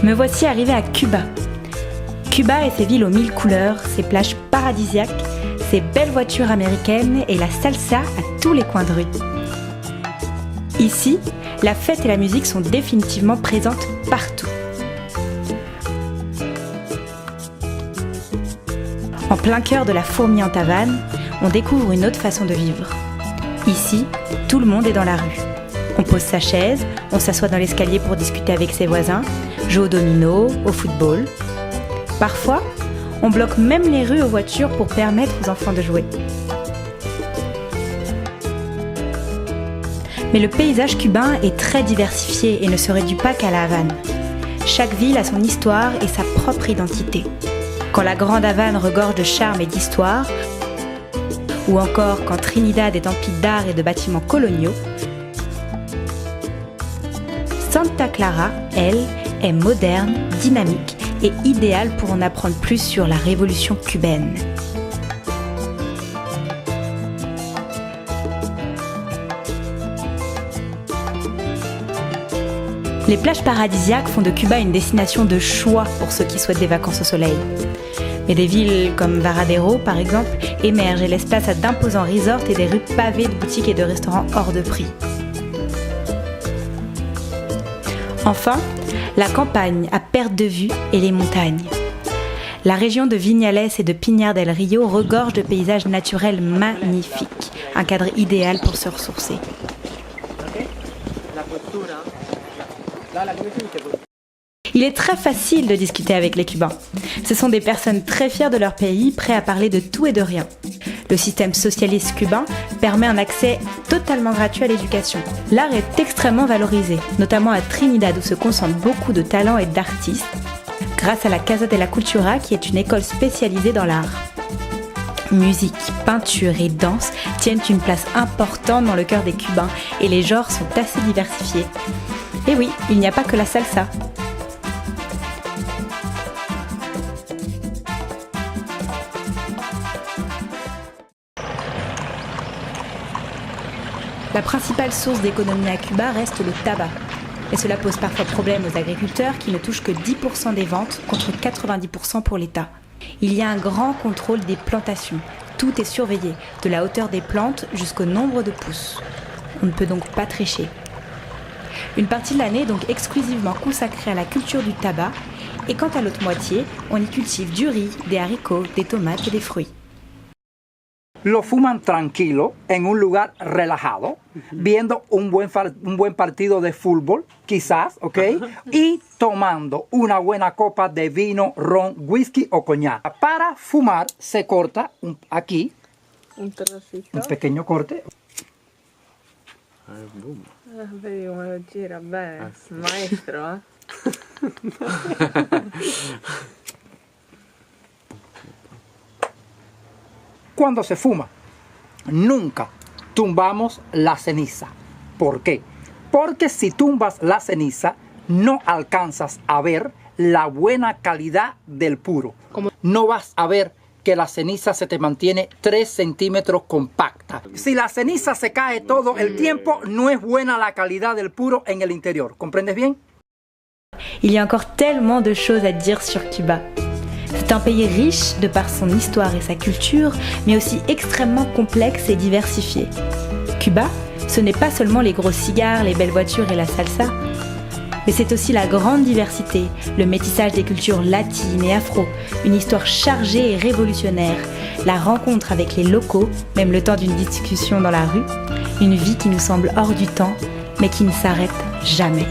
Me voici arrivée à Cuba. Cuba et ses villes aux 1000 couleurs, ses plages paradisiaques, ses belles voitures américaines et la salsa à tous les coins de rue. Ici, la fête et la musique sont définitivement présentes partout. En plein cœur de la fourmillante Havane, on découvre une autre façon de vivre. Ici, tout le monde est dans la rue. On pose sa chaise, on s'assoit dans l'escalier pour discuter avec ses voisins, joue au domino, au football. Parfois, on bloque même les rues aux voitures pour permettre aux enfants de jouer. Mais le paysage cubain est très diversifié et ne se réduit pas qu'à la Havane. Chaque ville a son histoire et sa propre identité. Quand la Grande Havane regorge de charme et d'histoire, ou encore quand Trinidad est emplie d'art et de bâtiments coloniaux, Santa Clara, elle, est moderne, dynamique et idéale pour en apprendre plus sur la révolution cubaine. Les plages paradisiaques font de Cuba une destination de choix pour ceux qui souhaitent des vacances au soleil. Mais des villes comme Varadero, par exemple, émergent et laissent place à d'imposants resorts et des rues pavées de boutiques et de restaurants hors de prix. Enfin, la campagne à perte de vue et les montagnes. La région de Viñales et de Pinar del Río regorge de paysages naturels magnifiques, un cadre idéal pour se ressourcer. Il est très facile de discuter avec les Cubains. Ce sont des personnes très fières de leur pays, prêts à parler de tout et de rien. Le système socialiste cubain permet un accès totalement gratuit à l'éducation. L'art est extrêmement valorisé, notamment à Trinidad où se concentrent beaucoup de talents et d'artistes, grâce à la Casa de la Cultura qui est une école spécialisée dans l'art. Musique, peinture et danse tiennent une place importante dans le cœur des Cubains et les genres sont assez diversifiés. Et oui, il n'y a pas que la salsa. La principale source d'économie à Cuba reste le tabac. Et cela pose parfois problème aux agriculteurs qui ne touchent que 10% des ventes contre 90% pour l'État. Il y a un grand contrôle des plantations. Tout est surveillé, de la hauteur des plantes jusqu'au nombre de pousses. On ne peut donc pas tricher. Une partie de l'année est donc exclusivement consacrée à la culture du tabac et quant à l'autre moitié, on y cultive du riz, des haricots, des tomates et des fruits. Lo fuman tranquilo, en un lugar relajado, viendo un buen partido de fútbol, quizás, ¿ok? Y tomando una buena copa de vino, ron, whisky o coñac. Para fumar se corta aquí un trocito. Un pequeño corte. Vedi come lo gira bene, maestro, eh? Cuando se fuma, nunca tumbamos la ceniza. ¿Por qué? Porque si tumbas la ceniza, no alcanzas a ver la buena calidad del puro. No vas a ver que la ceniza se te mantiene 3 centímetros compacta. Si la ceniza se cae todo el tiempo, no es buena la calidad del puro en el interior. ¿Comprendes bien? Il y a encore tellement de choses à dire sur Cuba. C'est un pays riche de par son histoire et sa culture, mais aussi extrêmement complexe et diversifié. Cuba, ce n'est pas seulement les gros cigares, les belles voitures et la salsa, mais c'est aussi la grande diversité, le métissage des cultures latines et afro, une histoire chargée et révolutionnaire, la rencontre avec les locaux, même le temps d'une discussion dans la rue, une vie qui nous semble hors du temps, mais qui ne s'arrête jamais.